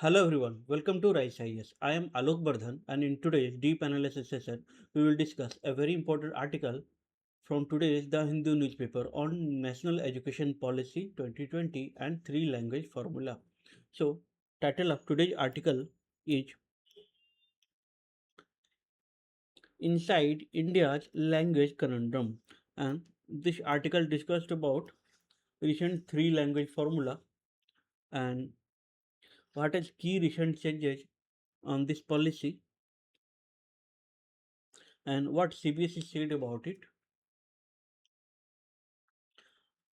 Hello everyone, welcome to Rise IS. I am Alok Bardhan and in today's deep analysis session, we will discuss a very important article from today's The Hindu newspaper on National Education Policy 2020 and three language formula. So, title of today's article is Inside India's Language Conundrum, and this article discussed about recent three language formula and what is key recent changes on this policy and what CBSE said about it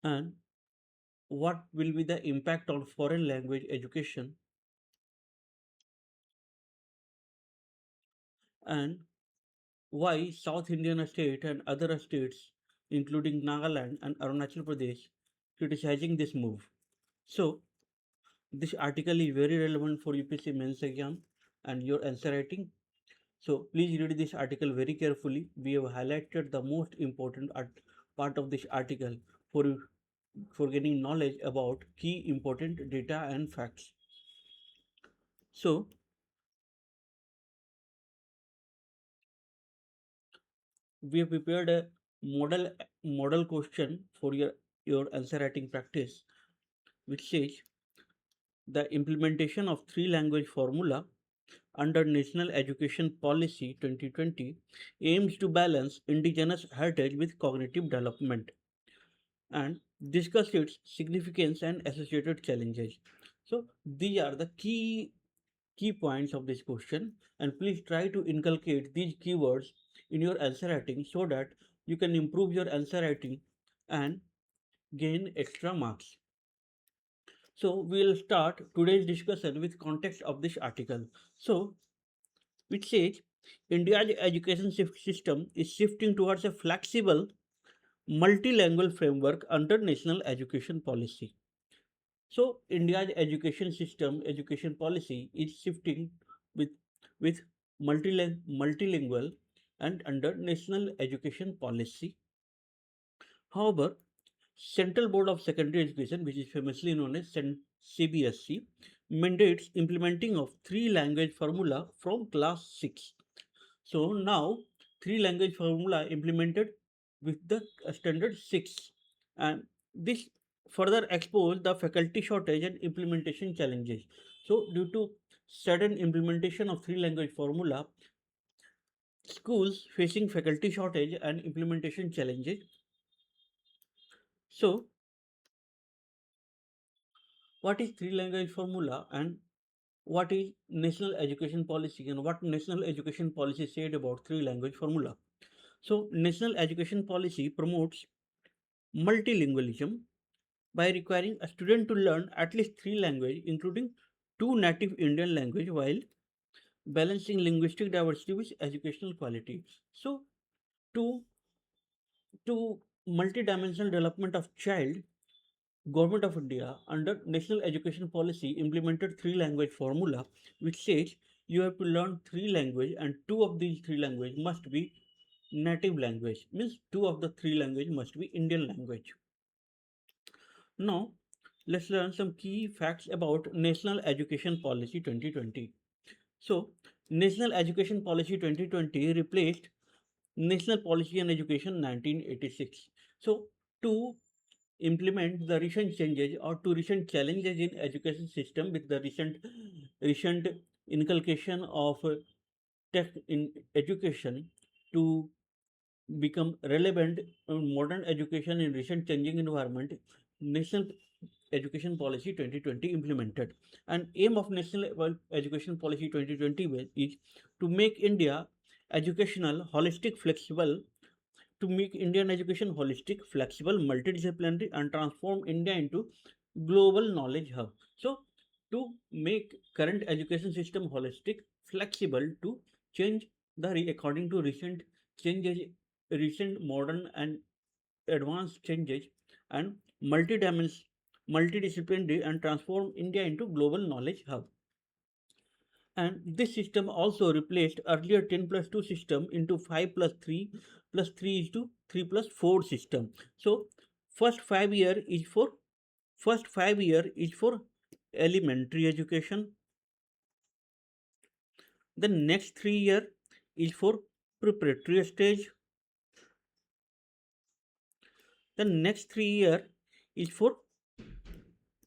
and what will be the impact on foreign language education and why South Indian state and other states including Nagaland and Arunachal Pradesh criticizing this move. So this article is very relevant for UPSC mains exam and your answer writing. So please read this article very carefully. We have highlighted the most important part of this article for getting knowledge about key important data and facts. So we have prepared a model question for your answer writing practice, which says the implementation of three language formula under National Education Policy 2020 aims to balance indigenous heritage with cognitive development and discuss its significance and associated challenges. So these are the key points of this question, and please try to inculcate these keywords in your answer writing so that you can improve your answer writing and gain extra marks. So we'll start today's discussion with context of this article. So it says India's education system is shifting towards a flexible multilingual framework under national education policy. So India's education policy is shifting with with multilingual and under national education policy. However, Central Board of Secondary Education, which is famously known as CBSC, mandates implementing of three language formula from class 6. So now three language formula implemented with the standard 6, and this further exposed the faculty shortage and implementation challenges. So due to sudden implementation of three language formula, schools facing faculty shortage and implementation challenges. So what is three language formula and what is national education policy and what national education policy said about three language formula? So national education policy promotes multilingualism by requiring a student to learn at least three languages, including two native Indian language, while balancing linguistic diversity with educational quality. So, to multidimensional development of child, Government of India under National Education Policy implemented three language formula, which says you have to learn three language and two of these three language must be native language, means two of the three language must be Indian language. Now, let's learn some key facts about National Education Policy 2020. So, National Education Policy 2020 replaced National Policy on Education 1986. So, to implement the recent changes or to recent challenges in education system with the recent inculcation of tech in education to become relevant in modern education in recent changing environment, National Education Policy 2020 implemented. And aim of National Education Policy 2020 is to make India educational, holistic, flexible, to make Indian education holistic, flexible, multidisciplinary, and transform India into global knowledge hub. So, to make current education system holistic, flexible, to change according to recent changes, recent modern and advanced changes, and multidisciplinary, and transform India into global knowledge hub. And this system also replaced earlier 10 plus 2 system into 5 plus 3 is to 3 plus 4 system. So first 5 year is for elementary education, The next 3 year is for preparatory stage. The next 3 year is for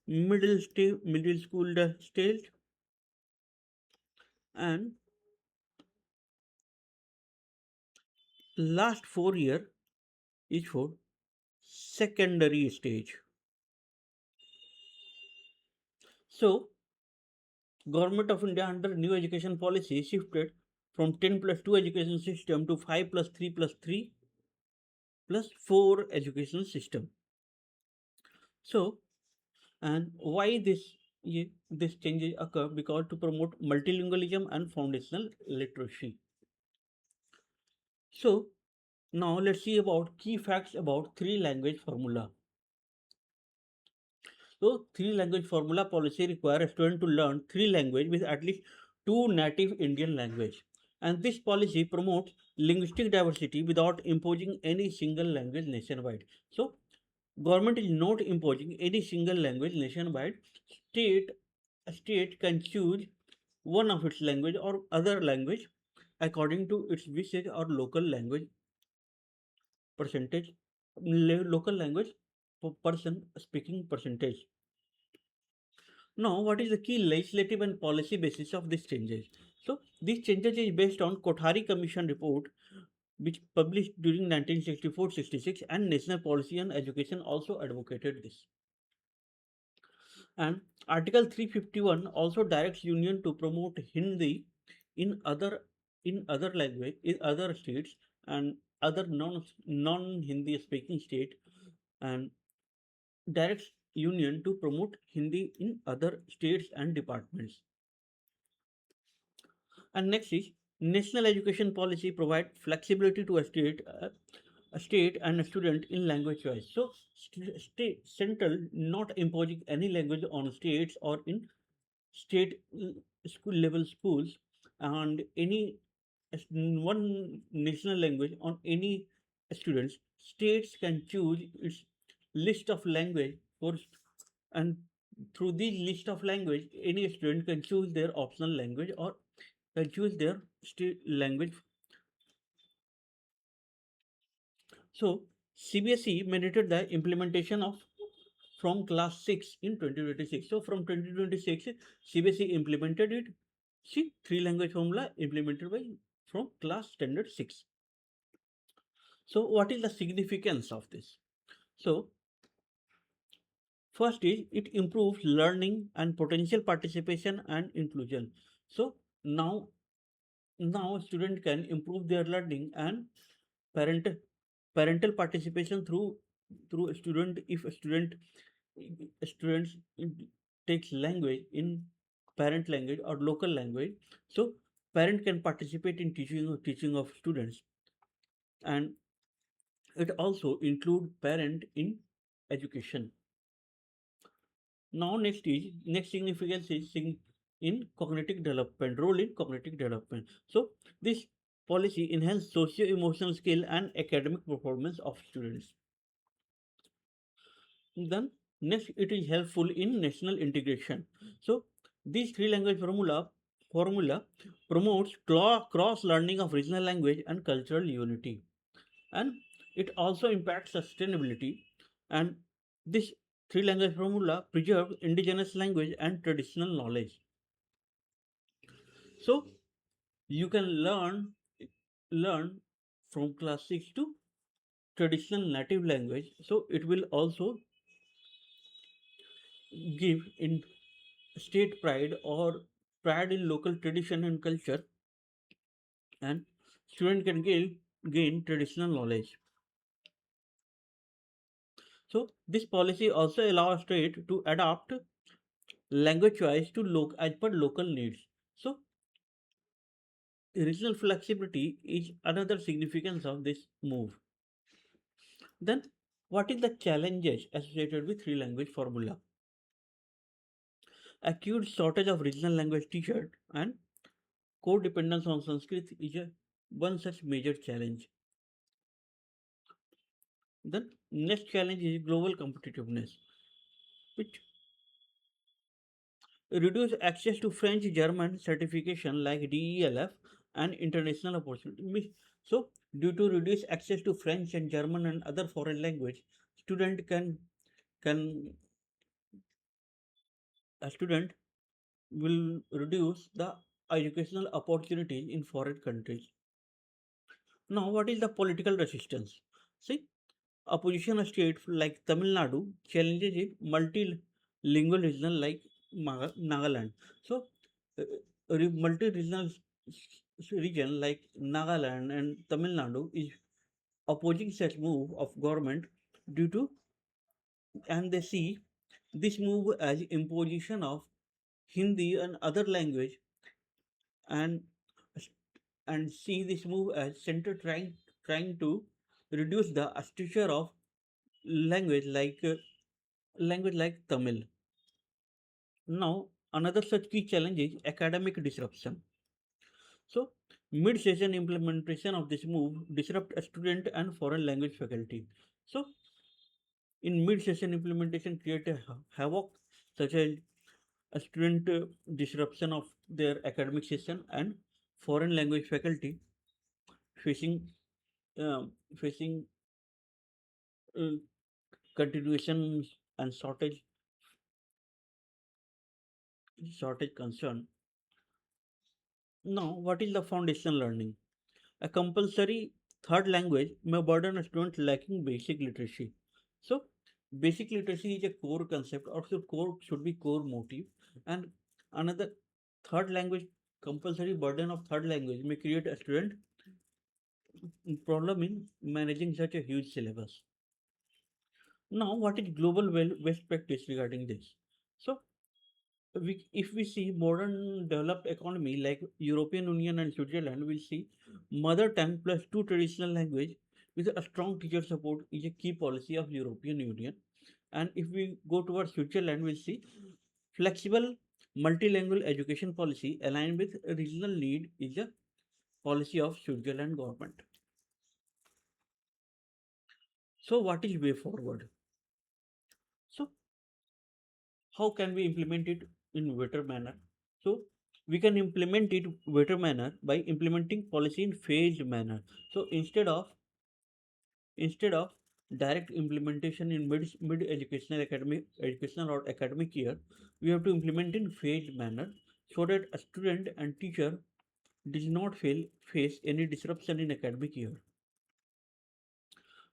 middle school stage, and last 4 year is for secondary stage. So Government of India under new education policy shifted from 10 plus 2 education system to 5 plus 3 plus 3 plus 4 education system. So, and why this changes occur? Because to promote multilingualism and foundational literacy. So now let's see about key facts about three language formula. So three language formula policy requires a student to learn three language with at least two native Indian language. And this policy promotes linguistic diversity without imposing any single language nationwide. So government is not imposing any single language nationwide. State a state can choose one of its language or other language according to its wishes or local language percentage, local language for person speaking percentage. Now, what is the key legislative and policy basis of these changes? So, these changes is based on Kothari Commission report, which published during 1964-66, and National Policy on Education also advocated this. And Article 351 also directs Union to promote Hindi in other language in other states and other non Hindi speaking state, and directs Union to promote Hindi in other states and departments. And next is national education policy provide flexibility to a state and a student in language choice. So state central not imposing any language on states or in state school level schools, and any one national language on any students. States can choose its list of language for, and through this list of language any student can choose their optional language or can choose their state language. So CBSE mandated the implementation of from class 6 in 2026. So from 2026 CBSE implemented it. See, three language formula implemented by from class standard 6. So what is the significance of this? So first is it improves learning and potential participation and inclusion. So now student can improve their learning and parental parental participation through a student. If a students takes language in parent language or local language, so parent can participate in teaching of students, and it also include parent in education. Now next significance is in cognitive development, role in cognitive development. So this policy enhance socio-emotional skill and academic performance of students. Then next it is helpful in national integration. So this three language formula promotes cross learning of regional language and cultural unity, and it also impacts sustainability. And this three language formula preserves indigenous language and traditional knowledge. So you can learn from class 6 to traditional native language. So it will also give in state pride or pride in local tradition and culture, and student can gain traditional knowledge. So this policy also allows state to adapt language choice to as per local needs. So regional flexibility is another significance of this move. Then what is the challenges associated with three language formula? Acute shortage of regional language teachers and co-dependence on Sanskrit is one such major challenge. Then next challenge is global competitiveness, which reduce access to French German certification like DELF and international opportunity. So, due to reduced access to French and German and other foreign language, student can a student will reduce the educational opportunities in foreign countries. Now, what is the political resistance? See, opposition states like Tamil Nadu challenges it multilingualism like Nagaland. So, multi-regional region like Nagaland and Tamil Nadu is opposing such move of government due to, and they see this move as imposition of Hindi and other language, and see this move as center trying to reduce the stature of language like Tamil. Now, another such key challenge is academic disruption. So, mid-session implementation of this move disrupt a student and foreign language faculty. So, in mid-session implementation, create a havoc such as a student disruption of their academic session and foreign language faculty facing uh, facing uh, continuation and shortage concern. Now, what is the foundational learning? A compulsory third language may burden a student lacking basic literacy. So, basic literacy is a core concept, or should be core motive, and another third language compulsory burden of third language may create a student problem in managing such a huge syllabus. Now, what is global best practice regarding this? So, if we see modern developed economy like European Union and Switzerland, we'll see mother tongue plus two traditional language with a strong teacher support is a key policy of European Union. And if we go towards Switzerland, we'll see flexible multilingual education policy aligned with regional need is a policy of Switzerland government. So what is way forward? So how can we implement it in better manner? So we can implement it better manner by implementing policy in phased manner. So instead of direct implementation in mid educational educational or academic year, we have to implement in phased manner so that a student and teacher does not face any disruption in academic year.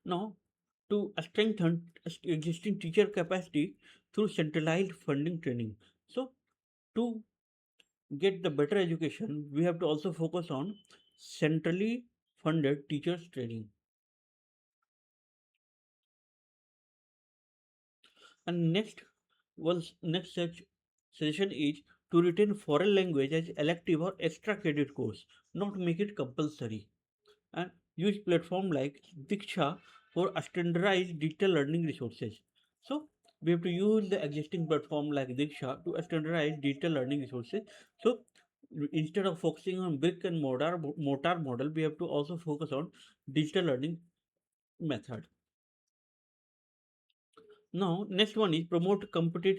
Now, to strengthen existing teacher capacity through centralized funding training. So to get the better education, we have to also focus on centrally funded teachers training. And next such suggestion is to retain foreign language as elective or extra credit course, not make it compulsory. And use platform like Diksha for standardized digital learning resources. So we have to use the existing platform like Diksha to standardize digital learning resources. So instead of focusing on brick and mortar model, we have to also focus on digital learning method. Now, next one is promote cooperative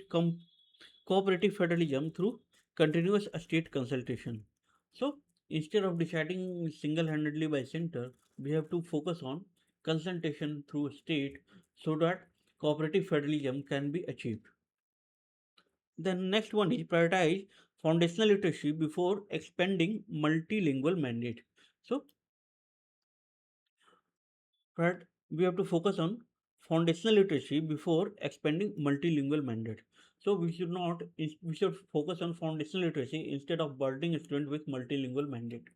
federalism through continuous state consultation. So, instead of deciding single-handedly by center, we have to focus on consultation through state so that cooperative federalism can be achieved. The next one is prioritize foundational literacy before expanding multilingual mandate. So, we have to focus on foundational literacy before expanding multilingual mandate. So we should not we should focus on foundational literacy instead of burdening a student with multilingual mandate.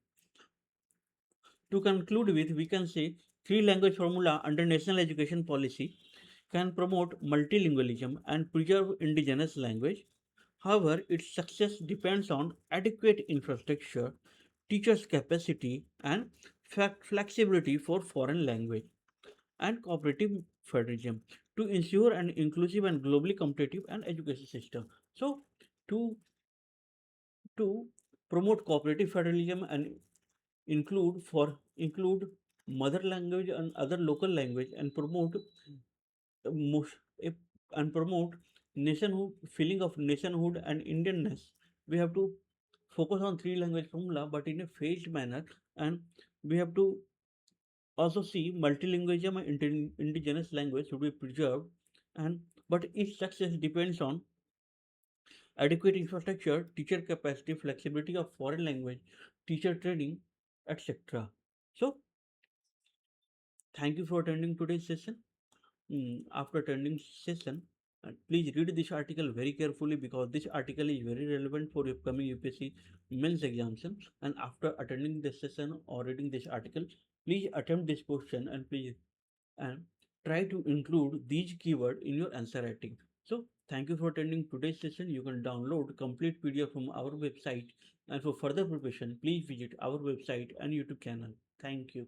To conclude with, we can say three language formula under national education policy can promote multilingualism and preserve indigenous language. However, its success depends on adequate infrastructure, teachers' capacity, and flexibility for foreign language and cooperative federalism to ensure an inclusive and globally competitive and education system. So, to to promote cooperative federalism and include mother language and other local language and promote most and promote nationhood, feeling of nationhood and Indianness, we have to focus on three language formula, but in a phased manner, and we have to also see multilingualism and indigenous language should be preserved, and but its success depends on adequate infrastructure, teacher capacity, flexibility of foreign language, teacher training, etc. So, thank you for attending today's session. After attending session, please read this article very carefully because this article is very relevant for upcoming UPSC mains examinations. And after attending this session or reading this article, please attempt this question and please and try to include these keywords in your answer writing. So thank you for attending today's session. You can download complete PDF from our website, and for further preparation, please visit our website and YouTube channel. Thank you.